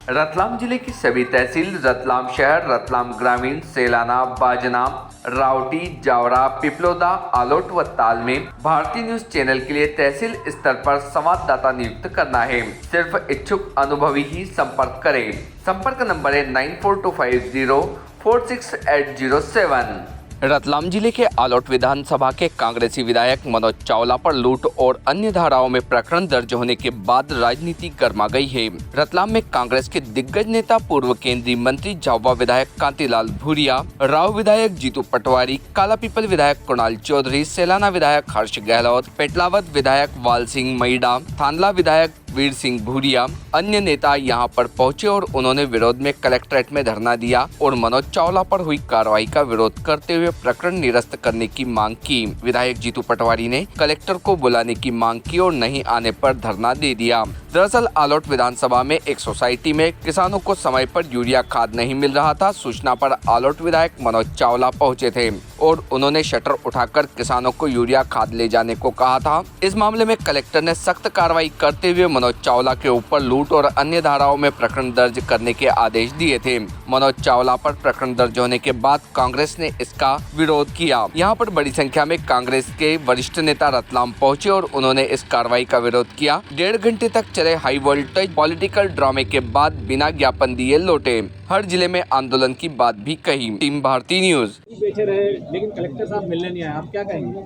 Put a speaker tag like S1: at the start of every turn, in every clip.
S1: रतलाम जिले की सभी तहसील रतलाम शहर, रतलाम ग्रामीण, सेलाना, बाजना, रावटी, जावरा, पिपलोदा, आलोट व ताल में भारतीय न्यूज चैनल के लिए तहसील स्तर पर संवाददाता नियुक्त करना है। सिर्फ इच्छुक अनुभवी ही संपर्क करें। संपर्क नंबर है 9425046807। रतलाम जिले के आलोट विधानसभा के कांग्रेसी विधायक मनोज चावला पर लूट और अन्य धाराओं में प्रकरण दर्ज होने के बाद राजनीति गर्मा गई है। रतलाम में कांग्रेस के दिग्गज नेता पूर्व केंद्रीय मंत्री झाबुआ विधायक कांतिलाल भूरिया, राव विधायक जीतू पटवारी, कालापीपल विधायक कुणाल चौधरी, सेलाना विधायक हर्ष गहलोत, पेटलावत विधायक वाल सिंह मैडा, थानला विधायक वीर सिंह भूरिया, अन्य नेता यहां पर पहुंचे और उन्होंने विरोध में कलेक्ट्रेट में धरना दिया और मनोज चावला पर हुई कार्रवाई का विरोध करते हुए प्रकरण निरस्त करने की मांग की। विधायक जीतू पटवारी ने कलेक्टर को बुलाने की मांग की और नहीं आने पर धरना दे दिया। दरअसल आलोट विधानसभा में एक सोसाइटी में किसानों को समय पर यूरिया खाद नहीं मिल रहा था। सूचना पर आलोट विधायक मनोज चावला पहुंचे थे और उन्होंने शटर उठाकर किसानों को यूरिया खाद ले जाने को कहा था। इस मामले में कलेक्टर ने सख्त कार्रवाई करते हुए मनोज चावला के ऊपर लूट और अन्य धाराओं में प्रकरण दर्ज करने के आदेश दिए थे। मनोज चावला पर प्रकरण दर्ज होने के बाद कांग्रेस ने इसका विरोध किया। यहाँ पर बड़ी संख्या में कांग्रेस के वरिष्ठ नेता रतलाम पहुंचे और उन्होंने इस कार्रवाई का विरोध किया। 1.5 घंटे तक चले हाई वोल्टेज पॉलिटिकल ड्रामे के बाद बिना ज्ञापन दिए लौटे। हर जिले में आंदोलन की बात भी कही। Team Bharati news.
S2: बैठे रहे लेकिन कलेक्टर साहब मिलने नहीं आए, आप क्या कहेंगे?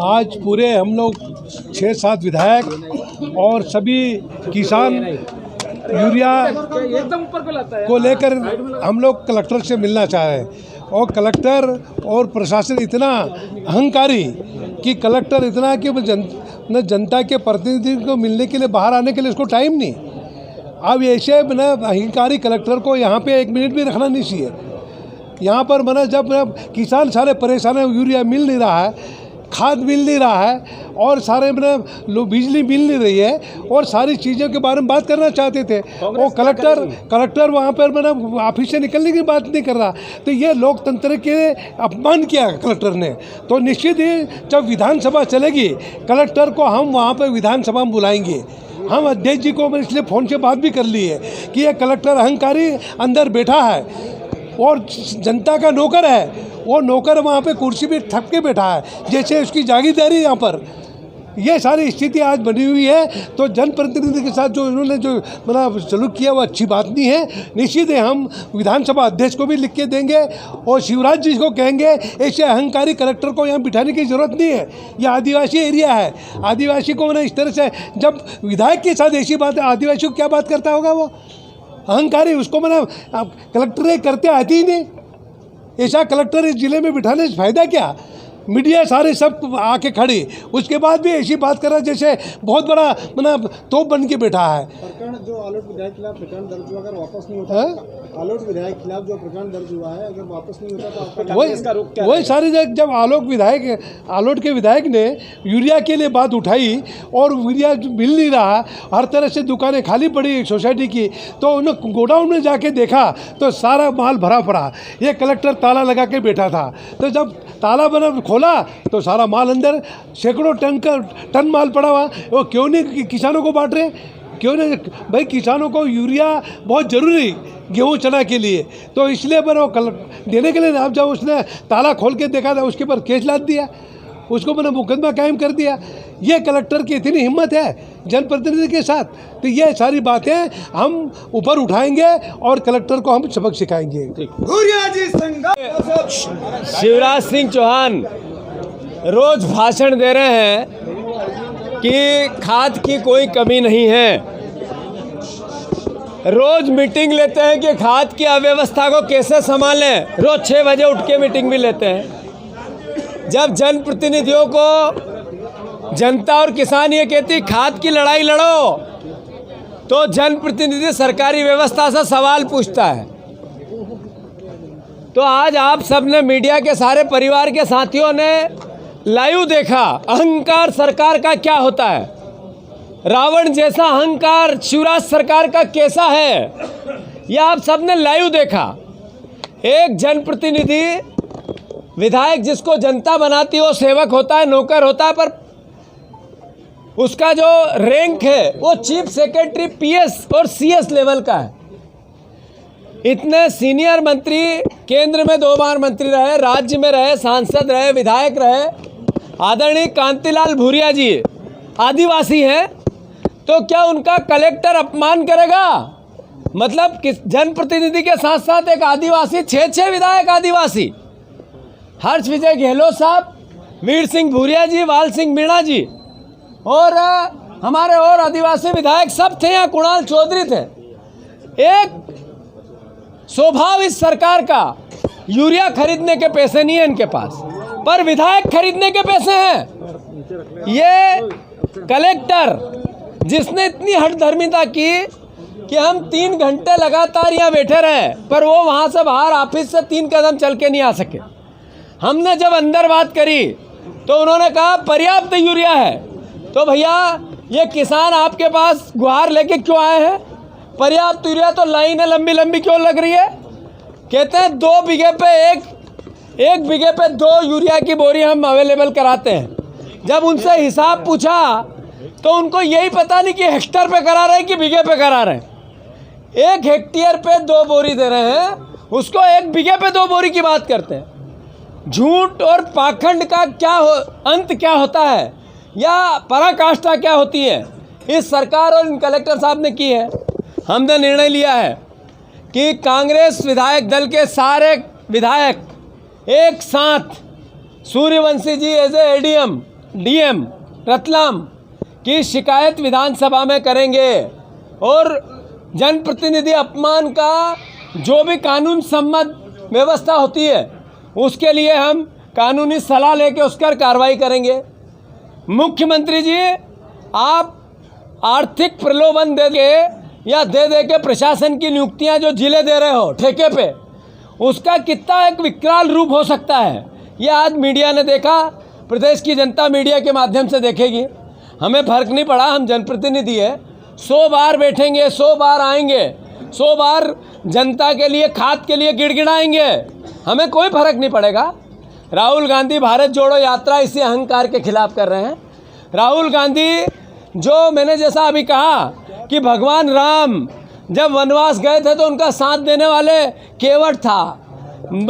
S3: आज पूरे हम लोग 6-7 विधायक और सभी किसान यूरिया
S2: एकदम ऊपर पे लाता है
S3: को लेकर हम लोग कलेक्टर से मिलना चाह रहे हैं। और कलेक्टर और प्रशासन इतना अहंकारी कि कलेक्टर इतना कि जनता के प्रतिनिधि को मिलने के लिए बाहर आने के लिए उसको टाइम नहीं। अब ऐसे अहंकारी कलेक्टर को यहाँ पे 1 मिनट भी रखना नहीं चाहिए। यहाँ पर जब किसान सारे परेशान है, यूरिया मिल नहीं रहा है, खाद मिल नहीं रहा है और सारे बिजली मिल नहीं रही है और सारी चीज़ों के बारे में बात करना चाहते थे। वो कलेक्टर वहाँ पर ऑफिस से निकलने की बात नहीं कर रहा। तो ये लोकतंत्र के अपमान किया कलेक्टर ने। तो निश्चित ही जब विधानसभा चलेगी कलेक्टर को हम वहाँ पर विधानसभा में बुलाएंगे। हम अध्यक्ष जी को इसलिए फ़ोन से बात भी कर ली है कि ये कलेक्टर अहंकारी अंदर बैठा है और जनता का नौकर है। वो नौकर वहाँ पे कुर्सी पे थक के बैठा है जैसे उसकी जागीरदारी यहाँ पर। ये सारी स्थिति आज बनी हुई है। तो जनप्रतिनिधि के साथ जो इन्होंने जो सलूक किया वो अच्छी बात नहीं है। निश्चित है हम विधानसभा अध्यक्ष को भी लिख के देंगे और शिवराज जी को कहेंगे ऐसे अहंकारी कलेक्टर को यहाँ बिठाने की ज़रूरत नहीं है। ये आदिवासी एरिया है। आदिवासी को इस तरह से जब विधायक के साथ ऐसी बात है, आदिवासी को क्या बात करता होगा वो अहंकारी? उसको कलेक्टर करते आती ही नहीं। ऐसा कलेक्टर इस जिले में बिठाने से फायदा क्या? मीडिया सारे सब आके खड़ी, उसके बाद भी ऐसी बात कर रहा है जैसे बहुत बड़ा तोप बन के बैठा है।
S4: प्रकरण जो आलोट विधायक खिलाफ प्रकरण दर्ज हुआ अगर वापस नहीं होता, आलोट विधायक खिलाफ जो प्रकरण दर्ज हुआ है अगर वापस नहीं होता तो आपका
S3: वही सारी जब आलोट के विधायक ने यूरिया के लिए बात उठाई और यूरिया मिल नहीं रहा, हर तरह से दुकानें खाली पड़ी सोसाइटी की, तो उन्होंने गोडाउन में जाके देखा तो सारा माल भरा पड़ा। ये कलेक्टर ताला लगा के बैठा था। तो जब ताला खोला तो सारा माल अंदर सैकड़ों टन माल पड़ा हुआ। वो क्यों नहीं किसानों को बांट रहे? क्यों नहीं भाई? किसानों को यूरिया बहुत ज़रूरी गेहूँ चना के लिए, तो इसलिए पर वो देने के लिए जब उसने ताला खोल के देखा था उसके ऊपर केस लाद दिया, उसको मुकदमा कायम कर दिया। ये कलेक्टर की इतनी हिम्मत है जनप्रतिनिधि के साथ। तो ये सारी बातें हम ऊपर उठाएंगे और कलेक्टर को हम सबक सिखाएंगे।
S5: शिवराज सिंह चौहान रोज भाषण दे रहे हैं कि खाद की कोई कमी नहीं है। रोज मीटिंग लेते हैं कि खाद की अव्यवस्था को कैसे संभालें। रोज 6 बजे उठ के मीटिंग भी लेते हैं। जब जनप्रतिनिधियों को जनता और किसान ये कहती खाद की लड़ाई लड़ो, तो जनप्रतिनिधि सरकारी व्यवस्था से सवाल पूछता है। तो आज आप सबने मीडिया के सारे परिवार के साथियों ने लाइव देखा अहंकार सरकार का क्या होता है। रावण जैसा अहंकार शिवराज सरकार का कैसा है, यह आप सबने लाइव देखा। एक जनप्रतिनिधि विधायक जिसको जनता बनाती है वो सेवक होता है, नौकर होता है, पर उसका जो रैंक है वो चीफ सेक्रेटरी पीएस और सीएस लेवल का है। इतने सीनियर मंत्री, केंद्र में 2 बार मंत्री रहे, राज्य में रहे, सांसद रहे, विधायक रहे, आदरणीय कांतिलाल भूरिया जी आदिवासी हैं, तो क्या उनका कलेक्टर अपमान करेगा? मतलब किस जनप्रतिनिधि के साथ साथ एक आदिवासी, 6 विधायक आदिवासी, हर्ष विजय गहलोत साहब, वीर सिंह भूरिया जी, वाल सिंह मीणा जी और हमारे और आदिवासी विधायक सब थे यहाँ, कुणाल चौधरी थे। एक स्वभाव इस सरकार का, यूरिया खरीदने के पैसे नहीं है इनके पास, पर विधायक खरीदने के पैसे हैं। ये कलेक्टर जिसने इतनी हठधर्मिता की कि हम 3 घंटे लगातार यहाँ बैठे रहे, पर वो वहाँ से बाहर ऑफिस से 3 कदम चल के नहीं आ सके। हमने जब अंदर बात करी तो उन्होंने कहा पर्याप्त यूरिया है। तो भैया ये किसान आपके पास गुहार लेके क्यों आए हैं? पर्याप्त यूरिया तो लाइनें लंबी लंबी क्यों लग रही है? कहते हैं 2 बीघे पे एक बीघे पे 2 यूरिया की बोरी हम अवेलेबल कराते हैं। जब उनसे हिसाब पूछा तो उनको यही पता नहीं कि हेक्टेयर पे करा रहे हैं कि बीघे पे करा रहे हैं। 1 हेक्टेयर पे 2 बोरी दे रहे हैं, उसको 1 बीघे पे 2 बोरी की बात करते हैं। झूठ और पाखंड का अंत क्या होता है या पराकाष्ठा क्या होती है, इस सरकार और इन कलेक्टर साहब ने की है। हमने निर्णय लिया है कि कांग्रेस विधायक दल के सारे विधायक एक साथ Suryavanshi ji as a ADM DM Ratlam की शिकायत विधानसभा में करेंगे और जनप्रतिनिधि अपमान का जो भी कानून सम्मत व्यवस्था होती है उसके लिए हम कानूनी सलाह लेके उस पर कार्रवाई करेंगे। मुख्यमंत्री जी, आप आर्थिक प्रलोभन दे के या दे के प्रशासन की नियुक्तियां जो जिले दे रहे हो ठेके पे, उसका कितना एक विकराल रूप हो सकता है, ये आज मीडिया ने देखा, प्रदेश की जनता मीडिया के माध्यम से देखेगी। हमें फ़र्क नहीं पड़ा, हम जनप्रतिनिधि है, 100 बार बैठेंगे, 100 बार आएंगे, 100 बार जनता के लिए, खाद के लिए गिड़गिड़ाएंगे, हमें कोई फर्क नहीं पड़ेगा। राहुल गांधी भारत जोड़ो यात्रा इसी अहंकार के खिलाफ कर रहे हैं। राहुल गांधी जो मैंने जैसा अभी कहा कि भगवान राम जब वनवास गए थे तो उनका साथ देने वाले केवट था,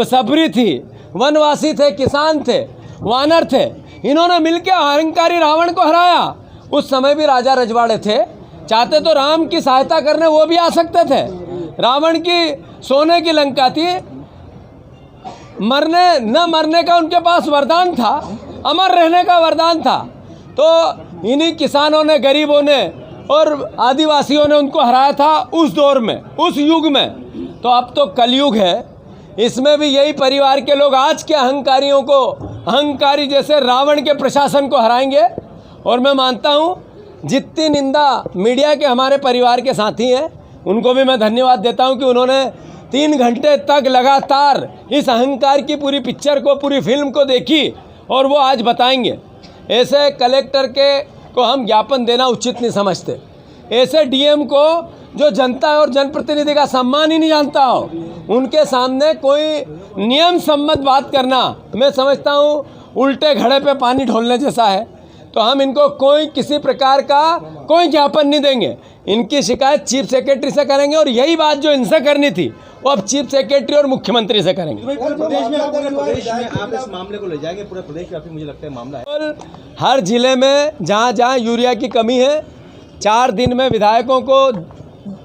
S5: सबरी थी, वनवासी थे, किसान थे, वानर थे, इन्होंने मिलकर अहंकारी रावण को हराया। उस समय भी राजा रजवाड़े थे, चाहते तो राम की सहायता करने वो भी आ सकते थे। रावण की सोने की लंका थी, मरने न मरने का उनके पास वरदान था, अमर रहने का वरदान था। तो इन्हीं किसानों ने, गरीबों ने और आदिवासियों ने उनको हराया था उस दौर में, उस युग में। तो अब तो कलयुग है, इसमें भी यही परिवार के लोग आज के अहंकारियों को, अहंकारी जैसे रावण के प्रशासन को हराएंगे। और मैं मानता हूँ जितनी निंदा मीडिया के हमारे परिवार के साथी हैं उनको भी मैं धन्यवाद देता हूँ कि उन्होंने 3 घंटे तक लगातार इस अहंकार की पूरी पिक्चर को, पूरी फिल्म को देखी और वो आज बताएंगे। ऐसे कलेक्टर को हम ज्ञापन देना उचित नहीं समझते। ऐसे डीएम को जो जनता और जनप्रतिनिधि का सम्मान ही नहीं जानता हो, उनके सामने कोई नियम सम्मत बात करना मैं समझता हूँ उल्टे घड़े पे पानी ढोलने जैसा है। तो हम इनको कोई किसी प्रकार का कोई ज्ञापन नहीं देंगे। इनकी शिकायत चीफ सेक्रेटरी से करेंगे और यही बात जो इनसे करनी थी वो अब चीफ सेक्रेटरी और मुख्यमंत्री से करेंगे।
S4: प्रदेश में आप इस मामले को ले जाएंगे, पूरे प्रदेश में मुझे लगता है मामला है।
S5: हर जिले में जहाँ जहाँ यूरिया की कमी है, 4 दिन में विधायकों को,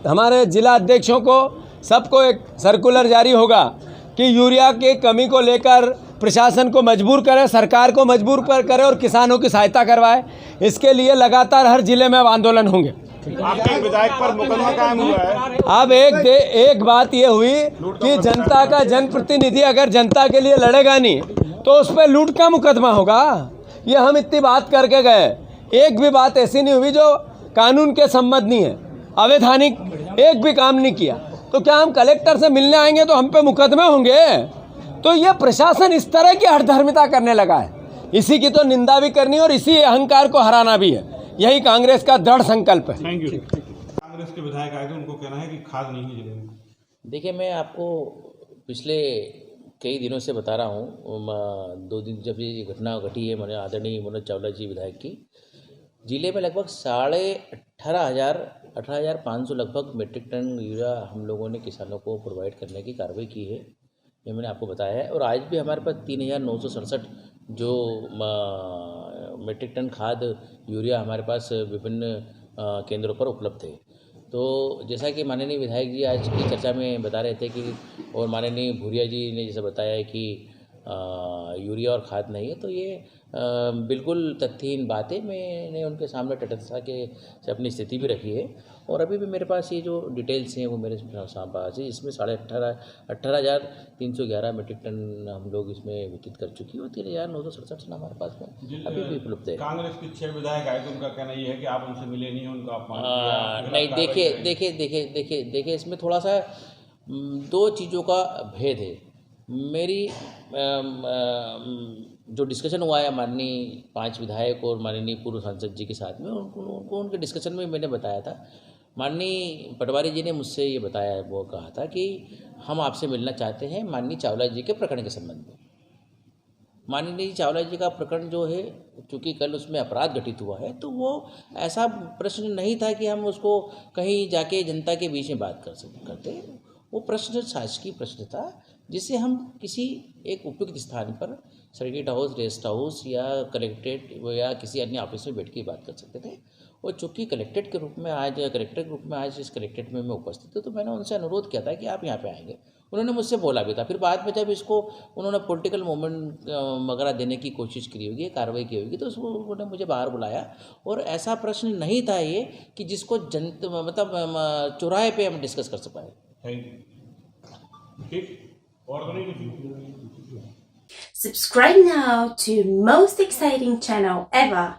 S5: हमारे जिला अध्यक्षों को, सबको एक सर्कुलर जारी होगा कि यूरिया की कमी को लेकर प्रशासन को मजबूर करे, सरकार को मजबूर करे और किसानों की सहायता करवाए। इसके लिए लगातार हर जिले में आंदोलन होंगे।
S6: आपके विधायक पर मुकदमा कायम हुआ है।
S5: अब एक बात ये हुई कि जनता का जनप्रतिनिधि अगर जनता के लिए लड़ेगा नहीं तो उस पर लूट का मुकदमा होगा। ये हम इतनी बात करके गए, एक भी बात ऐसी नहीं हुई जो कानून के सम्मत नहीं है, अवैधानिक एक भी काम नहीं किया। तो क्या हम कलेक्टर से मिलने आएंगे तो हम पे मुकदमे होंगे? तो ये प्रशासन इस तरह की हठधर्मिता करने लगा है, इसी की तो निंदा भी करनी और इसी अहंकार को हराना भी है। यही कांग्रेस का दृढ़ संकल्प है।
S6: Thank you. कांग्रेस के विधायक आए थे, उनको कहना है कि खाद नहीं है जिले में।
S7: देखिए, मैं आपको पिछले कई दिनों से बता रहा हूँ, 2 दिन जब ये घटना घटी है, मैंने आदरणीय मनोज चावला जी विधायक की, जिले में लगभग 18,500 लगभग मीट्रिक टन यूरिया हम लोगों ने किसानों को प्रोवाइड करने की कार्रवाई की है, ये मैंने आपको बताया है। और आज भी हमारे पास 3,967 जो मीट्रिक टन खाद यूरिया हमारे पास विभिन्न केंद्रों पर उपलब्ध है। तो जैसा कि माननीय विधायक जी आज की चर्चा में बता रहे थे कि और माननीय भूरिया जी ने जैसे बताया है कि यूरिया और खाद नहीं है, तो ये बिल्कुल तथ्यहीन बात है। मैंने उनके सामने तटस्थता के से अपनी स्थिति भी रखी है और अभी भी मेरे पास ये जो डिटेल्स हैं वो मेरे पास है। इसमें 18,311 मीट्रिक टन हम लोग इसमें वितरित कर चुकी है और 3,967 टन हमारे पास में अभी भी उपलब्ध है।
S6: कांग्रेस के 6 विधायक आए तो उनका कहना ये है कि आप उनसे मिले नहीं, उनका अपमान किया।
S7: नहीं, देखिए इसमें थोड़ा सा 2 चीज़ों का भेद है। मेरी जो डिस्कशन हुआ है माननीय 5 विधायक और माननीय पूर्व सांसद जी के साथ में, उनको उनके डिस्कशन में मैंने बताया था। माननीय पटवारी जी ने मुझसे ये बताया, वो कहा था कि हम आपसे मिलना चाहते हैं माननीय चावला जी के प्रकरण के संबंध में। माननीय चावला जी का प्रकरण जो है, चूँकि कल उसमें अपराध घटित हुआ है, तो वो ऐसा प्रश्न नहीं था कि हम उसको कहीं जाके जनता के बीच में बात करते। वो प्रश्न शासकीय प्रश्न था जिसे हम किसी एक उपयुक्त स्थान पर सर्किट हाउस, रेस्ट हाउस या कलेक्ट्रेट या किसी अन्य ऑफिस में बैठ के बात कर सकते थे। और चूँकि कलेक्टर के रूप में आज इस कलेक्ट्रेट में मैं उपस्थित हूँ, तो मैंने उनसे अनुरोध किया था कि आप यहाँ पे आएंगे। उन्होंने मुझसे बोला भी था। फिर बाद में जब इसको उन्होंने पॉलिटिकल मूवमेंट वगैरह देने की कोशिश की होगी, कार्रवाई की होगी, तो उसको उन्होंने मुझे बाहर बुलाया। और ऐसा प्रश्न नहीं था ये कि जिसको चौराहे पे हम डिस्कस कर पाए।
S6: Thank you. ठीक, और तो नहीं कुछ?
S8: Subscribe now to most exciting channel ever.